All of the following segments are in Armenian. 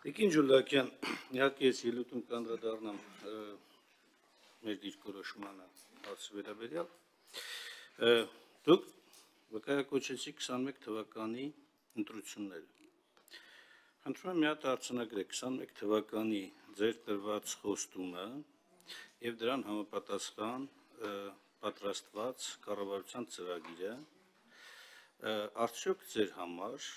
Տիկին Ջուլակյան, իհարկե ես ելույթում կանդրադառնամ մեր դիրքորոշմանը հարցի վերաբերյալ։ Դուք վկայակոչեցիք 21 թվականի ընտրությունները։ Խնդրում եմ մի հատ արձանագրեք 21 թվականի ձեր տրված խոստումը եւ դրան համապատասխան պատրաստված կառավարության ծրագիրը արդյոք ձեր համար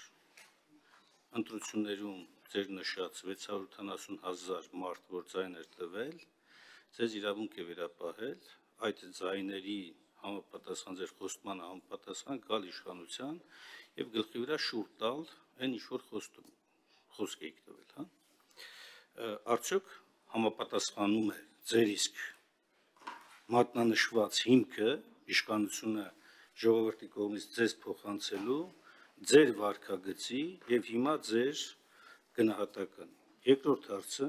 ընտրություններում ձեր նշած 680,000 մարդ, որ ձայն էր տվել, ձեզ իրավունք է վերապահել այդ ձայների համապատասխան ձեր խոստմանը համապատասխան գալ իշխանության եւ գլխի վրա շուռ տալ այն ինչ որ խոսք եք տվել, հա։ Արդյոք համապատասխանում է ձեր իսկ մատնանշված հիմքը իշխանությունը ժողովրդի կողմից ձեզ փոխանցելու ձեր վարքագծի եւ հիմա ձեր գնահատական։ Երկրորդ հարցը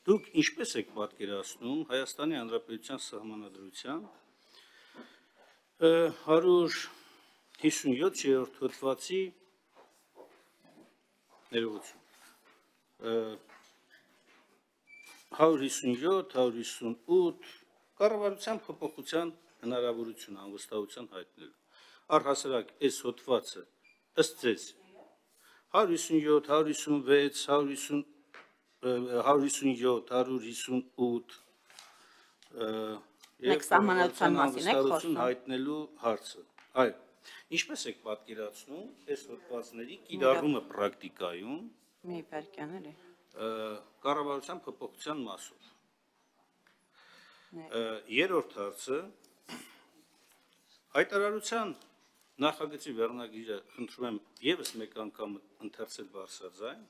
դուք ինչպես եք պատկերացնում Հայաստանի Հանրապետության Սահմանադրության 157-րդ հոդվածի ներողություն 157, 158 կառավարության փոփոխության հնարավորություն անվստահության հայտնելու։ Առհասարակ այս հոդվածը ըստ ձեզ 157, 156, 157, 158 Մեկ սահմանադրության մասին եք խոսում հայտնելու հարցը։ Այո, ինչպես եք պատկերացնում այս հոդվածների կիրառումը պրակտիկայում մի բերքյան էլի կառավարության փոփոխության մասով։ Երրորդ հարցը հայտարարության նախագծի վերնագիրը խնդրում եմ եւս մեկ անգամ ընթերցել բարձրաձայն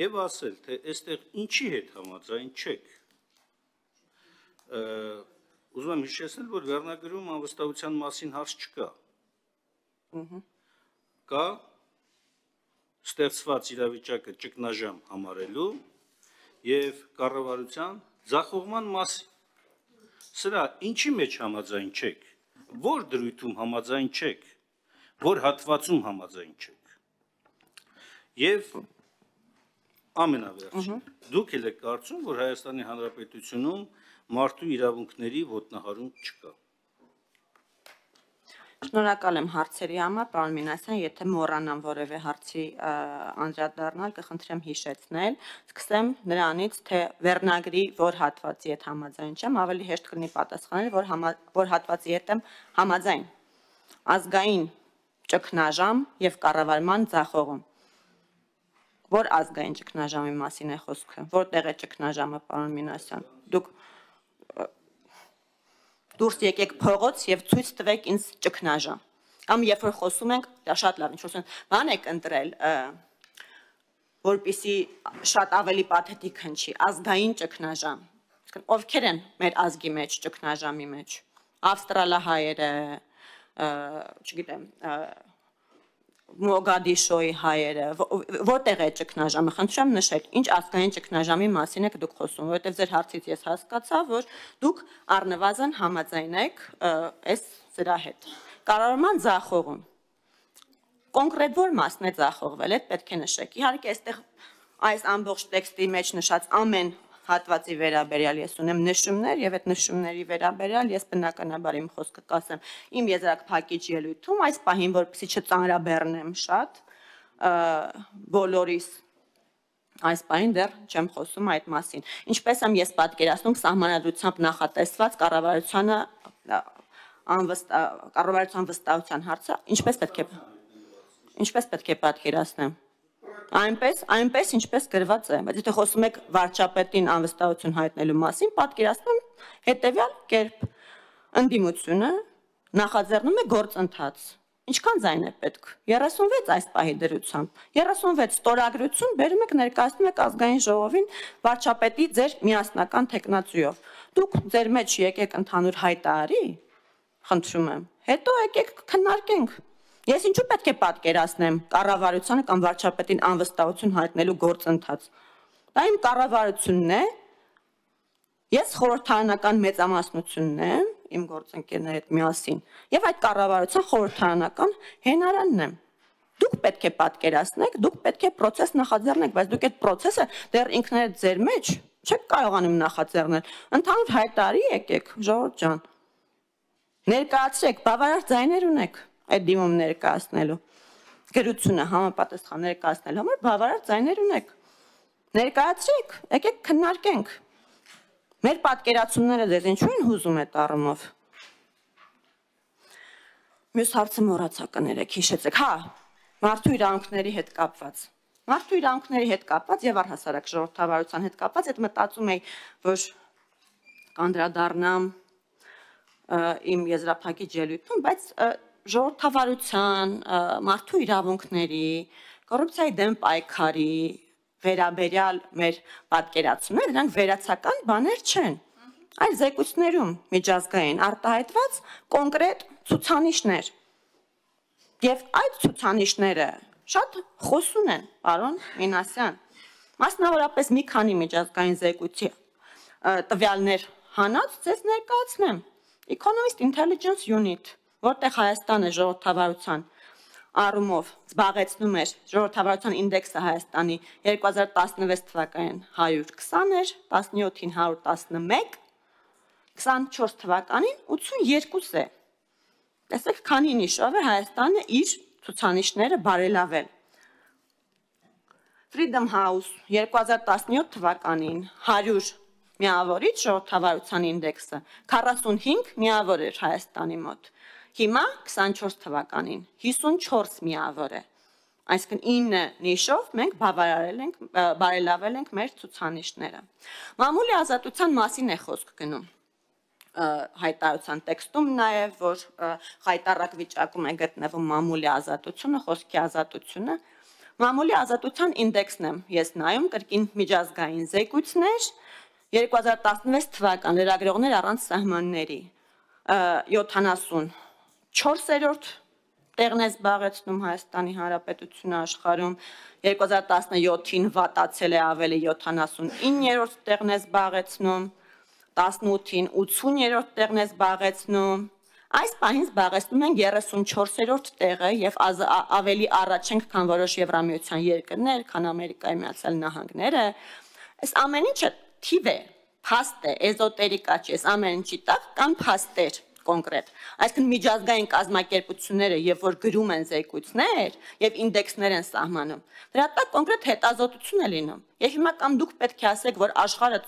եւ ասել, թե այստեղ ինչի հետ համաձայն չեք։ Ուզում եմ հիշեցնել, որ վերնագրում անվստահության մասին հարց չկա։ Կա ստեղծված իրավիճակը ճգնաժամ համարելու եւ կառավարության ձախողման մասին։ Սրա ինչի մեջ համաձայն չեք, որ դրույթում համաձայն չեք, որ հատվածում համաձայն չեք։ Եվ ամենավերջին, դուք եք կարծում, որ Հայաստանի Հանրապետությունում մարդու իրավունքների ոտնահարում չկա։ Շնորհակալ եմ հարցերի համար, պարոն Մինասյան, եթե մոռանամ որևէ հարցի անդրադառնալ, կխնդրեմ հիշեցնել, սկսեմ նրանից, թե վերնագրի որ հատվածի հետ համաձայն չեմ, ավելի հեշտ կլինի պատասխանել, որ հատվածի հետ եմ համաձայն։ Ազգային ճգնաժամ եւ կառավարման ձախողում։ Որ ազգային ճգնաժամի մասին է խոսքը, որտեղ է ճգնաժամը, պարոն Մինասյան։ Դուք դուրս եկեք փողոց եւ ցույց տվեք ինձ ճգնաժամ։ Կամ երբ որ խոսում ենք, դա շատ լավ, ինչ որ բան եք ընտրել, որպեսզի շատ ավելի պաթետիկ հնչի, ազգային ճգնաժամ։ Ովքեր են մեր ազգի մեջ ճգնաժամի մեջ։ Ավստրալահայերը, չգիտեմ, Մոգադիշոյի հայերը, որտեղ է ճգնաժամը, խնդրում եմ նշեք, ինչ ազգային ճգնաժամի մասին եք դուք խոսում, որովհետև ձեր հարցից ես հասկացա, որ դուք առնվազն համաձայն եք այս սրա հետ։ Կառավարման ձախողում։ Կոնկրետ որ մասն է ձախողվել, այդ պետք է նշեք։ Իհարկե, այստեղ այս ամբողջ տեքստի մեջ նշած ամեն հատվածի վերաբերյալ ես ունեմ նշումներ եւ այդ նշումների վերաբերյալ ես բնականաբար իմ խոսքը կասեմ իմ եզրակ փակիչ ելույթում այս պահին որպեսզի չծանրաբեռնեմ շատ բոլորիս այս պահին դեռ չեմ խոսում այդ մասին ինչպես եմ ես պատկերացնում սահմանադրությամբ նախատեսված կառավարության վստահության հարցը ինչպես պետք է պատկերացնեմ Այնպես, ինչպես գրված է, բայց եթե խոսում եք վարչապետին անվստահություն հայտնելու մասին, պատկերացնում հետևյալ կերպ ընդդիմությունը նախաձեռնում է գործընթաց։ Ինչքան ձայն է պետք։ 36 այս պահի դրությամբ։ 36 ստորագրություն բերում եք ներկայացնում եք ազգային ժողովին վարչապետի ձեր միասնական թեկնածուով։ Դուք ձեր մեջ եկեք ընդհանուր հայտարարի, խնդրում եմ։ Հետո եկեք քննարկենք։ Ես ինչու պետք է պատկերացնեմ կառավարությանը կամ վարչապետին անվստահություն հայտնելու գործընթաց։ Դա իմ կառավարությունն է։ Ես խորհրդարանական մեծամասնությունն եմ, իմ գործընկերների հետ միասին, եւ այդ կառավարության խորհրդարանական հենարանն եմ։ Դուք պետք է պատկերացնեք, դուք պետք է process նախաձեռնեք, բայց դուք այդ process-ը դեռ ինքներդ ձեր մեջ չեք կարողանում նախաձեռնել։ Ընդհանուր հայտարարի եկեք, ժողովուրդ ջան։ Ներկայացրեք, բավարար ձայներ ունեք այդ դիմում ներկայացնելու։ Գրությունը համապատասխան ներկայացնելու համար բավարար ձայներ ունեք։ Ներկայացրեք, եկեք քննարկենք։ Մեր պատկերացումները ձեզ ինչու են հուզում այդ առումով։ Մյուս հարցը մոռացա կներեք, հիշեցեք, հա, մարդու իրավունքների հետ կապված։ Մարդու իրավունքների հետ կապված եւ առհասարակ ժողովրդավարության հետ կապված այդ մտածում էի, որ կանդրադառնամ իմ եզրափակիչ ելույթում, բայց ժողովրդավարության, մարդու իրավունքների, կոռուպցիայի դեմ պայքարի վերաբերյալ մեր պատկերացումները դրանք վերացական բաներ չեն։ Այլ զեկույցներում միջազգային արտահայտված կոնկրետ ցուցանիշներ։ Եվ այդ ցուցանիշները շատ խոսուն են, պարոն Մինասյան։ Մասնավորապես մի քանի միջազգային զեկույցի տվյալներ հանած ձեզ ներկայացնեմ։ Economist Intelligence Unit, որտեղ Հայաստանը ժողովրդավարության առումով զբաղեցնում էր ժողովրդավարության ինդեքսը Հայաստանի 2016 թվականին 120 էր, 17-ին 111, 24 թվականին 82 է։ Տեսեք, քանի նիշով է Հայաստանը իր ցուցանիշները բարելավել։ Freedom House 2017 թվականին 100 միավորից ժողովրդավարության ինդեքսը 45 միավոր էր Հայաստանի մոտ։ Հիմա 24 թվականին 54 միավոր է։ Այսինքն 9 նիշով մենք բարելավել ենք մեր ցուցանիշները։ Մամուլի ազատության մասին է խոսք գնում հայտարարության տեքստում նաև, որ խայտառակ վիճակում է գտնվում մամուլի ազատությունը, խոսքի ազատությունը։ Մամուլի ազատության ինդեքսն եմ ես նայում, կրկին միջազգային զեկույցներ, 2016 թվական լրագրողներ առանց սահմանների 74-րդ տեղն է զբաղեցնում Հայաստանի Հանրապետությունը աշխարհում, 2017-ին վատացել է ավելի 79-րդ տեղն է զբաղեցնում, 18-ին 80-րդ տեղն է զբաղեցնում, այս պահին զբաղեցնում են 34-րդ տեղը եւ ավելի առաջ ենք, քան որոշ Եվրամիության երկրներ, քան Ամերիկայի Միացյալ Նահանգները։ Այս ամեն ինչը թիվ է, փաստ է, էզոտերիկա չէ, ամեն ինչի տակ կան փաստեր կոնկրետ։ Այսինքն միջազգային կազմակերպությունները, երբ որ գրում են զեկույցներ եւ ինդեքսներ են սահմանում, դրա տակ կոնկրետ հետազոտություն է լինում։ Եվ հիմա կամ դուք պետք է ասեք, որ աշխարհը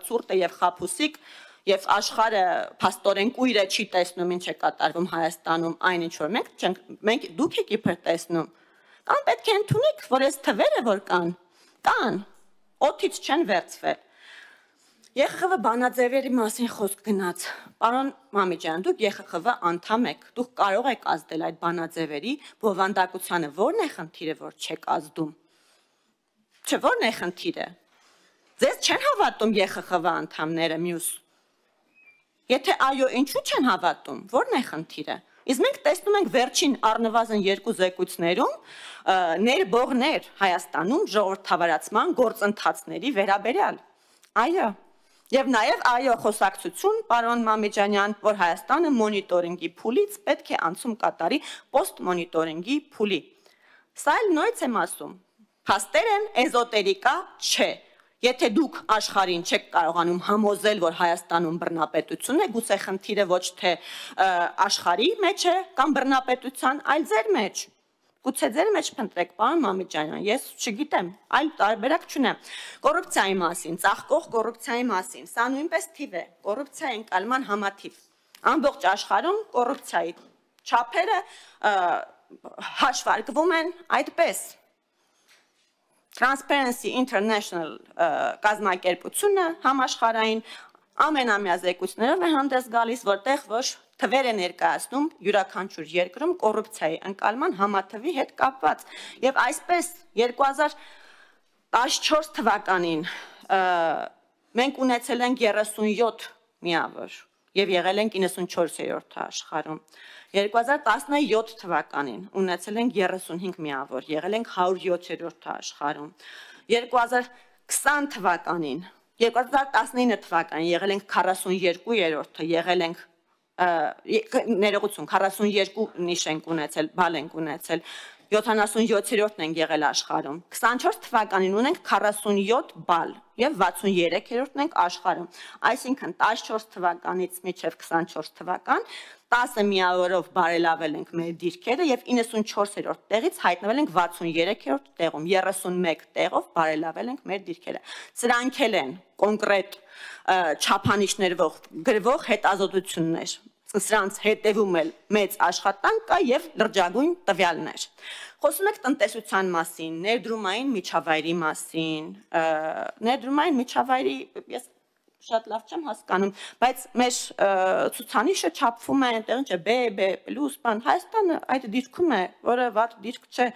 ցուրտ է եւ խաբուսիկ, եւ աշխարհը փաստորեն կույրը չի տեսնում ինչ է կատարվում Հայաստանում, այնինչ որ մենք դուք եք իբր տեսնում։ Կամ պետք է ընդունեք, որ այս թվերը որ կան, օդից չեն վերցվել։ ԵԽԽՎ բանաձևերի մասին խոսք գնաց։ Պարոն Մամիջյան, դուք ԵԽԽՎ անդամ եք, դուք կարող եք ազդել այդ բանաձևերի բովանդակությանը, ո՞րն է խնդիրը, որ չեք ազդում։ Չէ, ո՞րն է խնդիրը։ Ձեզ չեն հավատում ԵԽԽՎ անդամները մյուս։ Եթե այո, ինչու չեն հավատում, ո՞րն է խնդիրը։ Իսկ մենք տեսնում ենք վերջին առնվազն 2 զեկույցներում ներբողներ Հայաստանում ժողովրդավարացման գործընթացների վերաբերյալ։ Այո, եւ նաեւ այո խոսակցություն, պարոն Մամիջանյան, որ Հայաստանը մոնիտորինգի փուլից պետք է անցում կատարի պոստմոնիտորինգի փուլի։ Սա էլ նույնց եմ ասում։ Փաստեր են, էզոտերիկա չէ։ Եթե դուք աշխարհին չեք կարողանում համոզել, որ Հայաստանում բռնապետություն է, գուցե խնդիրը ոչ թե աշխարհի մեջ է կամ բռնապետության, այլ ձեր մեջ։ Գուցե ձեր մեջ փնտրեք, պարոն Մամիջանյան, ես չգիտեմ, այլ տարբերակ չունեմ։ Կոռուպցիայի մասին, ծաղկող կոռուպցիայի մասին, սա նույնպես թիվ է, կոռուպցիայի ընկալման համաթիվ։ Ամբողջ աշխարհում կոռուպցիայի չափերը հաշվարկվում են այդպես։ Transparency International կազմակերպությունը համաշխարհային ամենամյա զեկույցներով է հանդես գալիս, որտեղ որ թվեր է ներկայացնում յուրաքանչյուր երկրում կոռուպցիայի ընկալման համաթվի հետ կապված։ Եվ այսպես 2014 թվականին մենք ունեցել ենք 37 միավոր եւ եղել ենք 94-րդ աշխարհում։ 2017 թվականին ունեցել ենք 35 միավոր, եղել ենք 107-րդ աշխարհում։ 2020 թվականին, 2019 թվականին եղել ենք 42-րդը, եղել ենք ներողություն 42 նիշ ենք ունեցել, բալ ենք ունեցել։ 77-րդն ենք եղել աշխարհում։ 24 թվականին ունենք 47 բալ եւ 63-րդն ենք աշխարհում։ Այսինքն 14 թվականից մինչեւ 24 թվական 10 միավորով բարելավել ենք մեր դիրքերը եւ 94-րդ տեղից հայտնվել ենք 63-րդ տեղում, 31 տեղով բարելավել ենք մեր դիրքերը։ Սրանք են կոնկրետ չափանիշներով գրվող հետազոտություններ։ Սրանց հետևում էլ մեծ աշխատանք կա եւ լրջագույն տվյալներ։ Խոսում ենք տնտեսության մասին, ներդրումային միջավայրի մասին, ներդրումային միջավայրի ես շատ լավ չեմ հասկանում, բայց մեր ցուցանիշը չափվում է այնտեղ ինչ է B+, բան, Հայաստանը այդ դիրքում է, որը վատ դիրք չէ։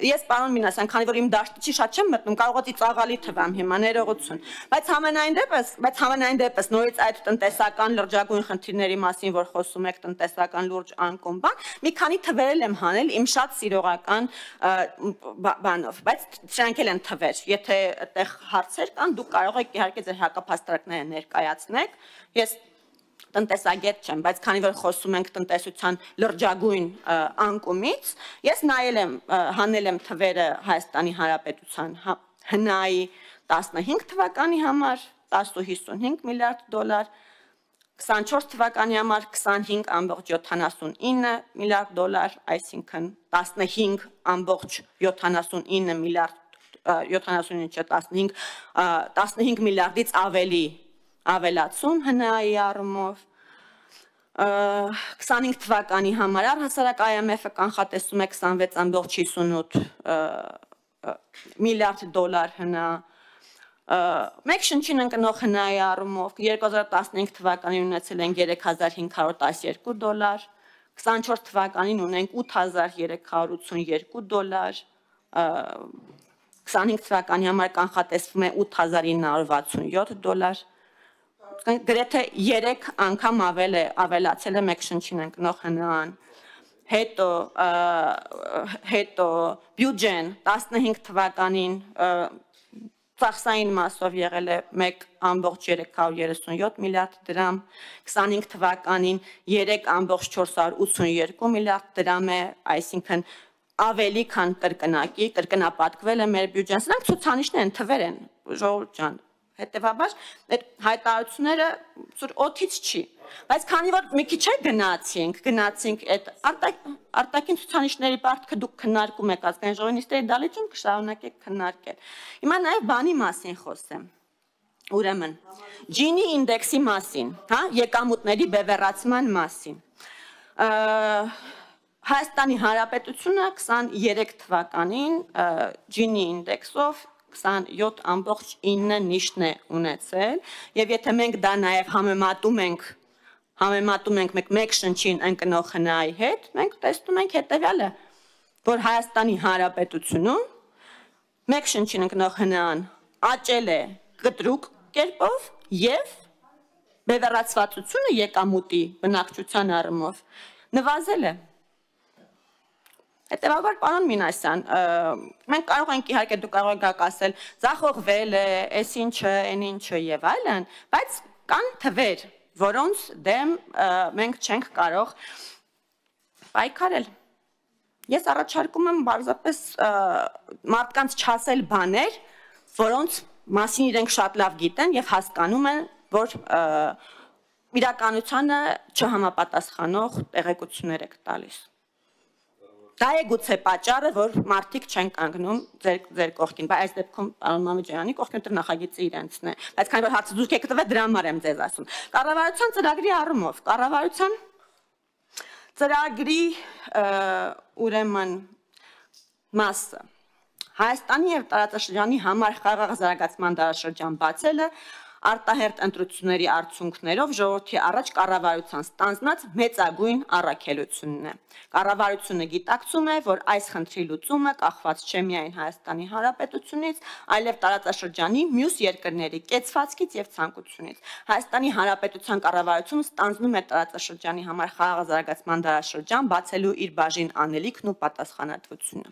Ես պարոն Մինասյան, քանի որ իմ դաշտի շատ չեմ մտնում, կարող է ծիծաղալի թվամ հիմա ներողություն, բայց համենայն դեպս նորից այդ տնտեսական լրջագույն խնդիրների մասին, որ խոսում եք տնտեսական լուրջ անկում բան, մի քանի թվեր եմ հանել իմ շատ սիրողական բանով, բայց սրանք էլ են թվեր, եթե այդտեղ հարցեր կան, դուք կարող եք իհարկե ձեր հակապաստարկները ներկայացնեք, ես տնտեսագետ չեմ, բայց քանի որ խոսում ենք տնտեսության լրջագույն անկումից, ես հանել եմ թվերը Հայաստանի Հանրապետության ՀՆԱ-ի 15 թվականի համար 10.55 միլիարդ դոլար, 24 թվականի համար 25.79 միլիարդ դոլար, այսինքն 15.79 միլիարդ 15 միլիարդից ավելի ավելացում ՀՆԱ-ի առումով 25 թվականի համար առհասարակ IMF-ը կանխատեսում է 26.58 միլիարդ դոլար ՀՆԱ մեկ շնչին ընկնող ՀՆԱ-ի առումով 2015 թվականին ունեցել ենք 3512 դոլար 24 թվականին ունենք 8382 դոլար 25 թվականի համար կանխատեսվում է 8967 դոլար գրեթե 3 անգամ ավելացել է մեկ շնչին ընկնող ՀՆԱ-ն հետո բյուջեն 15 թվականին ծախսային մասով եղել է 1.337 միլիարդ դրամ 25 թվականին 3.482 միլիարդ դրամ է այսինքն ավելի քան կրկնապատկվել է մեր բյուջեն, սրանք ցուցանիշներ են, թվեր են, ժողովուրդ ջան, հետևաբար այդ հայտարարությունները օդից չի, բայց քանի որ մի քիչ գնացինք այդ արտաքին ցուցանիշների պարտքը դուք քննարկում եք ազգային ժողովի նիստերի դալիճում կշարունակեք քննարկել։ Հիմա նաև բանի մասին խոսեմ, ուրեմն Gini ինդեքսի մասին, եկամուտների բևեռացման մասին։ Հայաստանի Հանրապետությունը 23 թվականին Gini ինդեքսով 27.9 նիշն է ունեցել եւ եթե մենք դա նաեւ համեմատում ենք մեկ շնչին ընկնող ՀՆԱ-ի հետ, մենք տեսնում ենք հետեւյալը, որ Հայաստանի Հանրապետությունում մեկ շնչին ընկնող ՀՆԱ-ն աճել է կտրուկ կերպով եւ բևեռացվածությունը եկամուտի բնակչության առումով նվազել է։ Հետևաբար պարոն Մինասյան, մենք կարող ենք իհարկե դուք կարող եք ասել, ձախողվել է, այս ինչը, այն ինչը եւ այլն, բայց կան թվեր, որոնց դեմ մենք չենք կարող պայքարել։ Ես առաջարկում եմ բարձրապես մարդկանց չասել բաներ, որոնց մասին իրենք շատ լավ գիտեն եւ հասկանում են, որ իրականությանը չհամապատասխանող տեղեկություններ եք տալիս։ Դա է գուցե պատճառը, որ մարդիկ չեն կանգնում ձեր կողքին, բայց այս դեպքում պարոն Մամեջյանի կողքին դեռ նախագիծը իրենցն է, բայց քանի որ հարցը դուք եք տվել դրա համար եմ ձեզ ասում։ Կառավարության ծրագրի առումով, կառավարության ծրագրի ուրեմն մասը Հայաստանի եւ տարածաշրջանի համար խաղաղ զարգացման դարաշրջան բացելը արտահերթ ընտրությունների արդյունքներով ժողովրդի առաջ կառավարության ստանձնած մեծագույն առաքելությունն է։ Կառավարությունը գիտակցում է, որ այս խնդրի լուծումը կախված չէ միայն Հայաստանի Հանրապետությունից, այլև տարածաշրջանի մյուս երկրների կեցվածքից եւ ցանկությունից։ Հայաստանի Հանրապետության կառավարությունը ստանձնում է տարածաշրջանի համար խաղաղ զարգացման դարաշրջան բացելու իր բաժին անելիքն ու պատասխանատվությունը։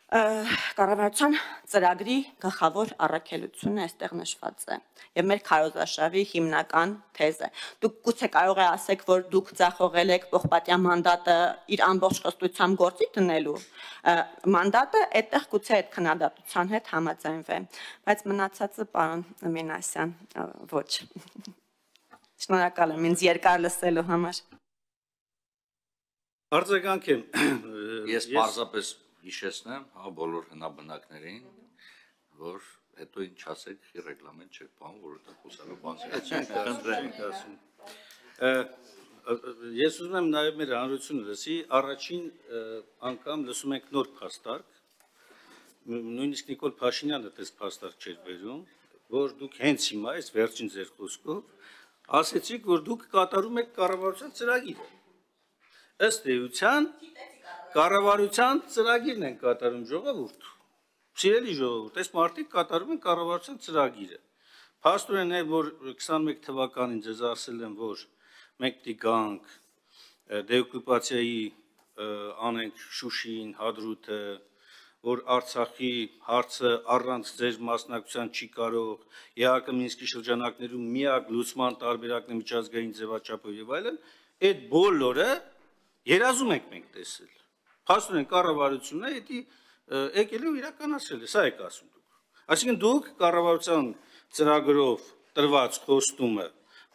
Կառավարության ծրագրի գլխավոր առաքելությունը այստեղ նշված է եւ մեր քարոզարշավի հիմնական թեզը։ Դուք գուցե կարող եք ասեք, որ դուք ձախողել եք Պողպատյան մանդատը իր ամբողջ խստությամբ գործի դնելու մանդատը, այդտեղ գուցե այդ քննադատության հետ համաձայնվե, բայց մնացածը պարոն Մինասյան ոչ։ Շնորհակալ եմ ինձ երկար լսելու համար։ Արձագանք եմ։ Ես պարզապես հիշեցնեմ, բոլոր հնաբնակներին, որ հետո ինչ ասեք, ռեգլամենտ չեք պահում, որովհետև խոսալու բան Ես ուզում եմ նաև մեր հանրությունը լսի, առաջին անգամ լսում ենք նոր փաստարկ, նույնիսկ Նիկոլ Փաշինյանը դες փաստարկ չէր բերում, որ դուք հենց հիմա այս վերջին ձեր խոսքով ասեցիք, որ դուք կատարում եք կառավարության ծրագիրը։ Ըստ էության կառավարության ծրագիրն են կատարում ժողովուրդ։ Սիրելի ժողովուրդ, այս մարդիկ կատարում են կառավարության ծրագիրը։ Փաստորեն է, որ 21 թվականին ձեզ ասել եմ, որ մենք դիգանք դեօկուպացիայի անենք Շուշին, Հադրութը, որ Արցախի հարցը առանց ձեր մասնակցության չի կարող, ԵԱՀԿ Մինսկի շրջանակներում միակ լուծման տարբերակն է միջազգային ձևաչափով եւ այլն, այդ բոլորը երազում ենք մենք տեսել։ Փաստորեն կառավարությունն է, դա եկել ու իրականացրել է, սա եք ասում դուք։ Այսինքն դուք կառավարության ծրագրով տրված խոստումը,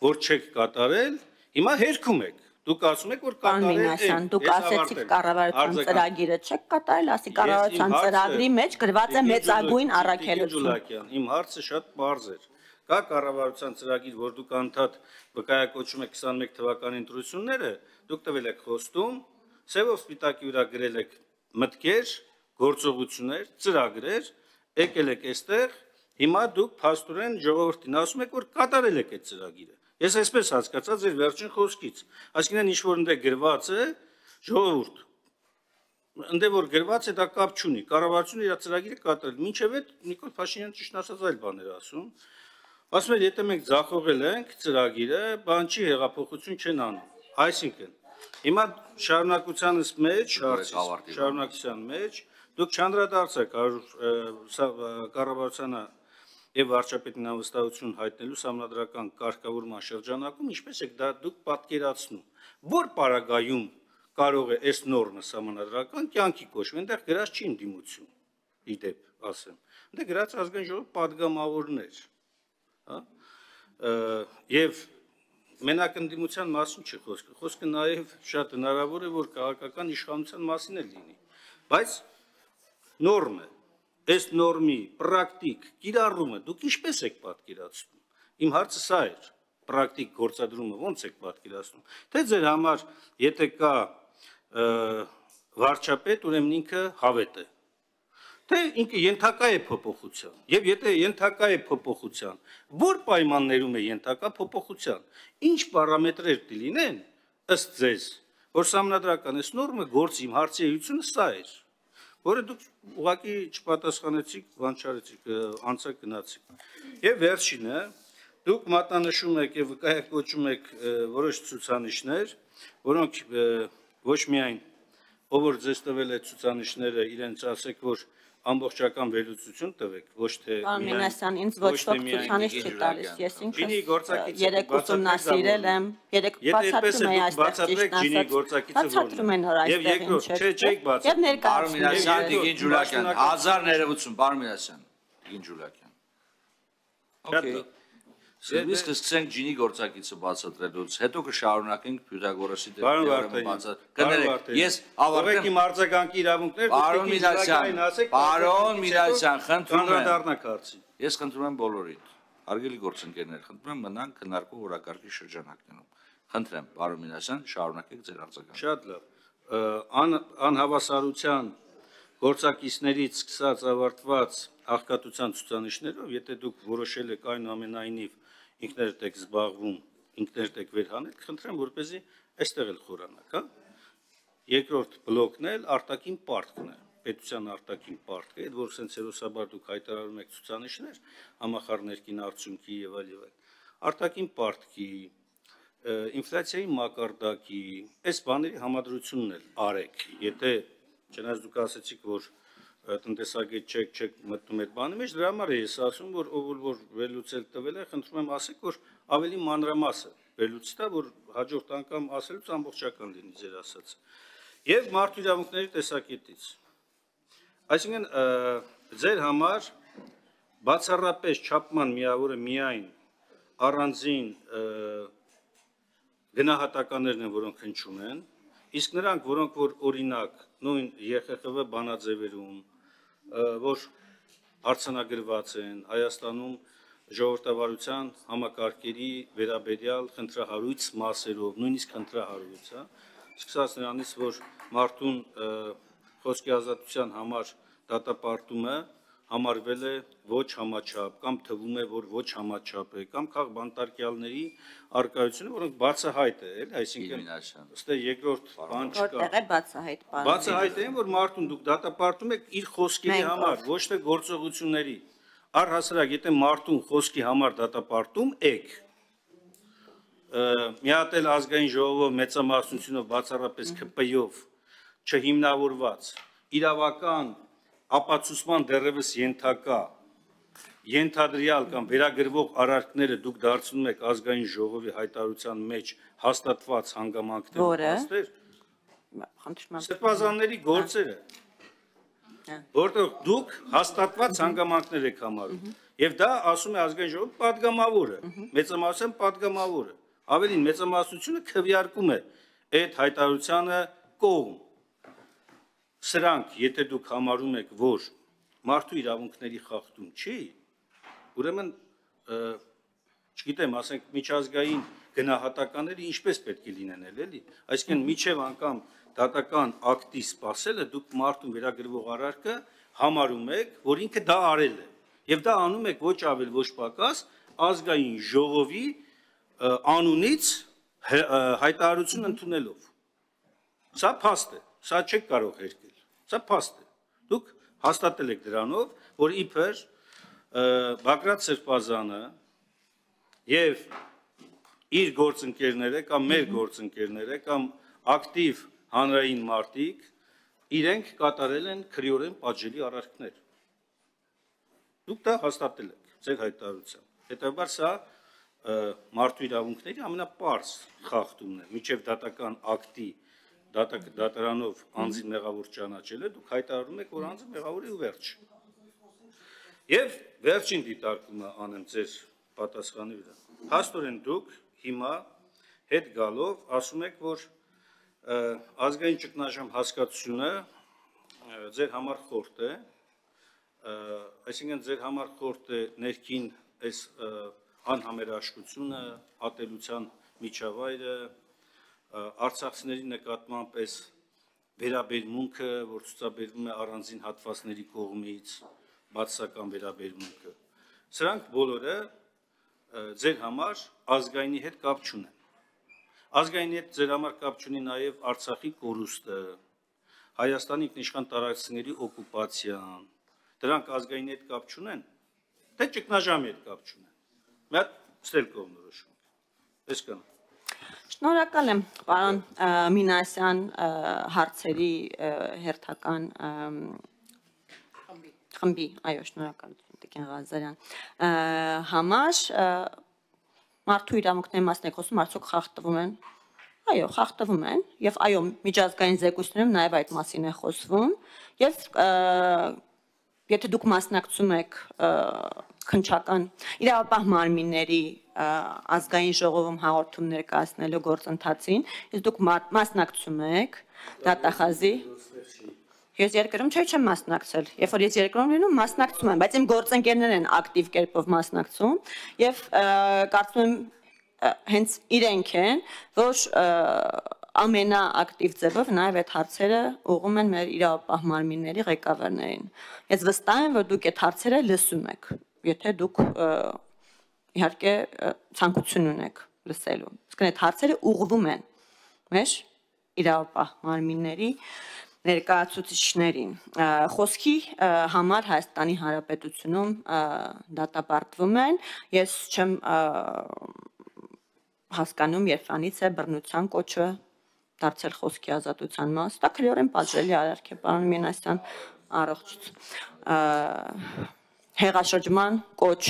որ չեք կատարել, հիմա հերքում եք։ Դուք ասում եք, որ կատարել եք։ Դուք ասեցիք կառավարության ծրագիրը չեք կատարել, ասի կառավարության ծրագրի մեջ գրված է մեծագույն առաքելություն։ Իմ հարցը շատ պարզ էր։ Կա կառավարության ծրագիր, որ դուք անդադ վկայակոչում եք 21 թվականի ընտրությունները, դուք տվել եք խոստում, սևով սպիտակի վրա գրել եք մտքեր, գործողություններ, ծրագրեր, եկել եք այստեղ, հիմա դուք փաստորեն ժողովրդին ասում եք, որ կատարել եք այդ ծրագիրը։ Ես այսպես հասկացա ձեր վերջին խոսքից։ Այսինքն ինչ որ ընդ գրված է, ժողովուրդ, ընդ որ գրված է դա կապ չունի, կառավարությունը իր ծրագիրը կատարել։ Մինչև այդ Նիկոլ Փաշինյանը ճիշտ ասած այլ բաներ ասում։ Ասում էր, եթե մենք ձախողել ենք ծրագիրը, բան չի, հեղափոխություն չեն անում։ Այսինքն, հիմա շարունակության մեջ դուք չանդրադարձեք կառավարությանը եւ վարչապետին անվստահություն հայտնելու համանդրական կարգավորման շրջանակում, ինչպես եք դա դուք պատկերացնում, որ պարագայում կարող է այս նորմը համանդրական կյանքի կոչվել, այնտեղ գրած չի ընդդիմություն, իդեպ ասեմ, այնտեղ գրած ազգային ժողովի падգամավորներ, հա, եւ մենակ ընդդիմության մասին չի խոսքը, խոսքը նաեւ շատ հնարավոր է, որ քաղաքական իշխանության մասին էլ լինի, բայց նորմը այս նորմի պրակտիկ կիրառումը դուք ինչպես եք պատկերացնում։ Իմ հարցը սա էր, պրակտիկ գործադրումը ո՞նց եք պատկերացնում։ Թե ձեր համար, եթե կա վարչապետ, ուրեմն ինքը հավետ է։ Թե ինքը ենթակա է փոփոխության։ Եվ եթե ենթակա է փոփոխության, որ պայմաններում է ենթակա փոփոխության, ինչ պարամետրեր կլինեն, ըստ ձեզ, որ համանդրական այս նորմը գործի, իմ հարցի էությունը սա էր։ Որը դուք ուղղակի չպատասխանեցիք, բան չարեցիք, անցակ գնացիք։ Եվ վերջինը, դուք մատնանշում եք եւ վկայակոչում եք որոշ ցուցանիշներ, որոնք ոչ միայն ով որ ձեզ տվել է ցուցանիշները, իրենց ասեք, որ ամբողջական վերլուծություն տվեք, ոչ թե Մինասյան, ինձ ոչ ոք ցուցանիշ չի տալիս, ես ինքս երեք ուսումնասիրել եմ, երեք բացատրում եմ այստեղ ճիշտ ասած, բացատրում են որ այստեղ ինչ է, եւ ներկայացնում Մինասյան, Տիգին Ջուլակյան, 1000 ներողություն, պարոն Մինասյան, Տիգին Ջուլակյան։ Okay։ Իսկ սկսենք ջինի գործակիցը բացատրելուց, հետո կշարունակենք Պյութագորասի թեորեմը բացատրել։ Ես ավարտեմ իմ արձագանքի իրավունքներ, Պարոն Մինասյան, խնդրում եմ։ Ես խնդրում եմ բոլորիդ, հարգելի գործընկերներ, խնդրում եմ մնանք քննարկող օրակարգի շրջանակներում։ Խնդրեմ, պարոն Մինասյան, շարունակեք ձեր արձագանքը։ Շատ լավ։ Անհավասարության գործակիցներից սկսած ավարտված աղքատության ցուցանիշներով, եթե դուք որոշել եք այնուամենայնիվ ինքներդ եք զբաղվում, ինքներդ եք վերհանել, խնդրեմ, որպեսզի այստեղ էլ խորանաք, հա։ Երկրորդ բլոկն էլ արտաքին պարտքն է, պետության արտաքին պարտքը, այդ որ սենց հերոսաբար դուք հայտարարում եք ցուցանիշներ, համախառն ներքին արդյունքի եւ այլ եւ այլ։ Արտաքին պարտքի, ինֆլյացիայի մակարդակի, այս բաների համադրությունն էլ արեք, եթե չնայած դուք ասացիք, որ տնտեսագետ չեք մտնում այդ բանի մեջ, դրա համար ես ասում, որ ով որ վերլուծել տվել է, խնդրում եմ ասեք, որ ավելի մանրամասը վերլուծի տա, որ հաջորդ անգամ ասելուց ամբողջական լինի ձեր ասածը։ Եվ մարդու իրավունքների տեսակետից։ Այսինքն ձեր համար բացառապես չափման միավորը միայն առանձին գնահատականներն են, որոնք հնչում են, իսկ նրանք, որոնք որ օրինակ նույն ԵԽԽՎ բանաձևերում, որ արձանագրված են Հայաստանում ժողովրդավարության համակարգերի վերաբերյալ խնդրահարույց մասերով, նույնիսկ խնդրահարույց, սկսած նրանից, որ մարդուն խոսքի ազատության համար դատապարտումը համարվել է ոչ համաչափ, կամ թվում է, որ ոչ համաչափ է, կամ քաղբանտարկյալների արկայությունը, որոնք բացահայտ է, այսինքն ըստ երկրորդ բան չկա։ Որտեղ է բացահայտ բանը։ Բացահայտ է, որ մարդուն դուք դատապարտում եք իր խոսքերի համար, ոչ թե գործողությունների։ Առհասարակ, եթե մարդուն խոսքի համար դատապարտում եք, մի հատ էլ ազգային ժողովով մեծամասնությունով բացառապես ԿՊ-ով չհիմնավորված իրավական ապացուցման դեռևս ենթակա ենթադրյալ կամ վերագրվող արարքները դուք դարձնում եք ազգային ժողովի հայտարարության մեջ հաստատված հանգամանքներ, սրբազանների գործերը, որտեղ դուք հաստատված հանգամանքներ եք համարում, եւ դա ասում է ազգային ժողովի պատգամավորը, մեծամասնության պատգամավորը, ավելին մեծամասնությունը քվեարկում է այդ հայտարարությանը կողմ։ Սրանք, եթե դուք համարում եք, որ մարդու իրավունքների խախտում չի, ուրեմն, չգիտեմ, ասենք միջազգային գնահատականները ինչպես պետք է լինեն էլի, այսինքն միջև անգամ դատական ակտի սպասելը դուք մարդուն վերագրվող արարքը համարում եք, որ ինքը դա արել է, եւ դա անում եք ոչ ավել ոչ պակաս ազգային ժողովի անունից հայտարարություն ընդունելով։ Սա փաստ է, սա չեք կարող հերկել։ Սա փաստ է։ Դուք հաստատել եք դրանով, որ իբր Բագրատ Սրբազանը եւ իր գործընկերները կամ մեր գործընկերները կամ ակտիվ հանրային մարդիկ իրենք կատարել են քրեորեն պատժելի արարքներ։ Դուք դա հաստատել եք ձեր հայտարարությամբ։ Հետևաբար սա մարդու իրավունքների ամենապարզ խախտումն է, միջև դատական ակտի դատարանով անձին մեղավոր ճանաչելը, դուք հայտարարում եք, որ անձը մեղավոր է ու վերջ։ Եվ վերջին դիտարկումը անեմ ձեր պատասխանի վրա։ Փաստորեն դուք հիմա հետ գալով ասում եք, որ ազգային ճգնաժամ հասկացությունը ձեր համար խորտ է, այսինքն ձեր համար խորտ է ներքին այս անհամերաշխությունը, ատելության միջավայրը, արցախցիների նկատմամբ այս վերաբերմունքը, որ ցուցաբերվում է առանձին հատվածների կողմից, բացասական վերաբերմունքը, սրանք բոլորը ձեր համար ազգայինի հետ կապ չունեն։ Ազգայինի հետ ձեր համար կապ չունի նաև Արցախի կորուստը, Հայաստանի ինքնիշխան տարածքների օկուպացիան, դրանք ազգայինի հետ կապ չունեն, թե ճգնաժամի հետ կապ չունեն։ Մի հատ ստել կողմնորոշում։ Այսքան։ Շնորհակալ եմ, պարոն Մինասյան, հարցերի հերթական խմբի, այո, շնորհակալություն Տիկին Ղազարյան, համար մարդու իրավունքների մասին եք խոսում, արդյոք խախտվում են։ Այո, խախտվում են, եւ այո, միջազգային զեկույցներում նաեւ այդ մասին է խոսվում, եւ եթե դուք մասնակցում եք քննչական իրավապահ մարմինների ազգային ժողովում հաղորդում ներկայացնելու գործընթացին, իսկ դուք մասնակցում եք դատախազի։ Ես երկրում չեմ մասնակցել, երբ որ ես երկրում լինում մասնակցում եմ, բայց իմ գործընկերներն են ակտիվ կերպով մասնակցում եւ կարծում եմ հենց իրենք են, որ ամենաակտիվ ձևով նաև այդ հարցերը ուղղում են մեր իրավապահ մարմինների ղեկավարներին։ Ես վստահ եմ, որ դուք այդ հարցերը լսում եք, եթե դուք իհարկե ցանկություն ունեք լսելու։ Իսկ այդ հարցերը ուղղվում են մեր իրավապահ մարմինների ներկայացուցիչներին։ Խոսքի համար Հայաստանի Հանրապետությունում դատապարտվում են, ես չեմ հասկանում, երբանից է բռնության կոչը դարձել խոսքի ազատության մաս, դա քրեորեն պատժելի արարք է, պարոն Մինասյան, հեղաշրջման կոչ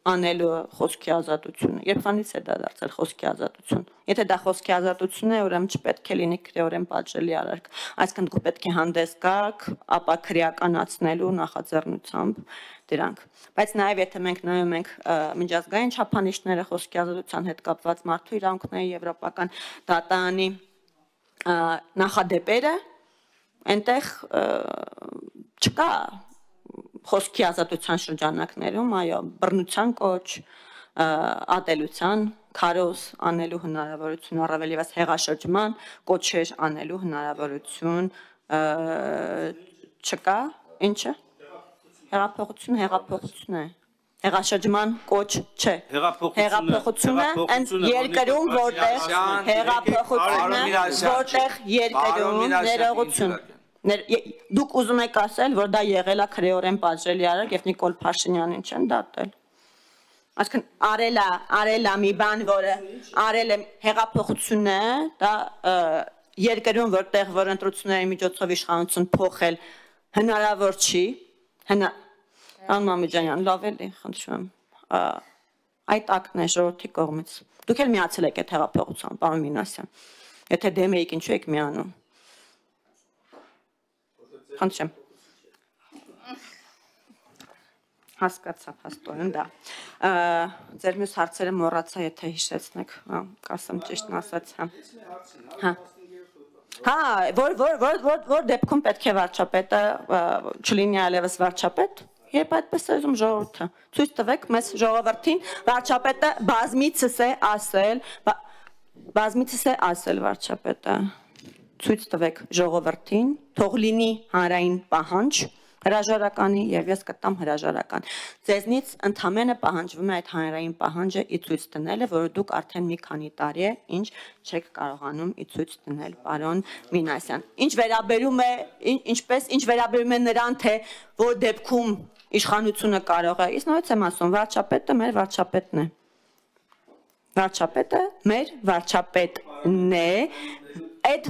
անելու խոսքի ազատությունը։ Երբանից է դա դարձել խոսքի ազատություն։ Եթե դա խոսքի ազատություն է, ուրեմն չպետք է լինի քրեորեն պատժելի արարք։ Այսինքն դուք պետք է հանդես գաք, ապա քրեականացնելու նախաձեռնությամբ դրանք։ Բայց նաև եթե մենք նայում ենք միջազգային չափանիշները խոսքի ազատության հետ կապված մարդու իրավունքների եվրոպական դատարանի նախադեպերը, այնտեղ չկա խոսքի ազատության շրջանակներում, այո, բռնության կոչ, ատելության, քարոզ անելու հնարավորություն, առավել ևս հեղաշրջման կոչեր անելու հնարավորություն չկա, ինչը։ Հեղափոխություն է։ Հեղաշրջման կոչ չէ։ Հեղափոխությունը այն երկրում, որտեղ հեղափոխությունը, որտեղ երկրում ներողություն։ Դուք ուզում եք ասել, որ դա եղել է քրեորեն պատժելի արարք եւ Նիկոլ Փաշինյանին չեն դատել։ Այսինքն արել է մի բան, որը արել է հեղափոխությունը, դա երկրում, որտեղ որ ընտրությունների միջոցով իշխանություն փոխել հնարավոր չի, Ան Մամեջանյան, լավ էլի, խնդրում եմ, այդ ակտն է ժողովրդի կողմից։ Դուք էլ միացել եք այդ հեղափոխության, պարոն Մինասյան, եթե դեմ եք, ինչու եք միանում։ Խնդրեմ։ Հասկացա, հաստորեն, դա։ Ձեր մյուս հարցերը մոռացա, եթե հիշեցնեք, կասեմ ճիշտն ասած, հա։ Հա, որ դեպքում պետք է վարչապետը չլինի այլևս վարչապետ, երբ այդպես է ուզում ժողովուրդը։ Ցույց տվեք մեզ ժողովրդին, վարչապետը բազմիցս է ասել վարչապետը։ Ցույց տվեք ժողովրդին, թող լինի հանրային պահանջ հրաժարականի եւ ես կտամ հրաժարական։ Ձեզնից ընդամենը պահանջվում է այդ հանրային պահանջը ի ցույց տնելը, որը դուք արդեն մի քանի տարի է, ինչ չեք կարողանում ի ցույց տնել, պարոն Մինասյան։ Ինչ վերաբերում է նրան, թե որ դեպքում իշխանությունը կարող է, իսկ նույնպես եմ ասում, վարչապետը մեր վարչապետն է։ Վարչապետը մեր վարչապետն է, այդ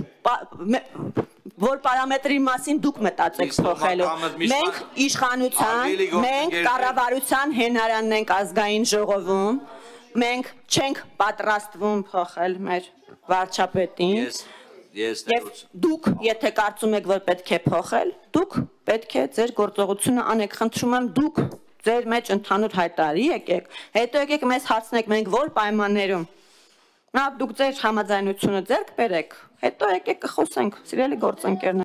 որ պարամետրի մասին դուք մտածեք փոխելու։ Մենք իշխանության, մենք կառավարության հենարանն ենք ազգային ժողովում, մենք չենք պատրաստվում փոխել մեր վարչապետին։ Եվ դուք, եթե կարծում եք, որ պետք է փոխել, դուք պետք է ձեր գործողությունը անեք, խնդրում եմ դուք ձեր մեջ ընդհանուր հայտարարի եկեք, հետո եկեք մեզ հարցնեք, մենք որ պայմաններում դուք ձեր համաձայնությունը ձեռք բերեք, հետո եկեք կխոսենք, սիրելի գործընկերներ։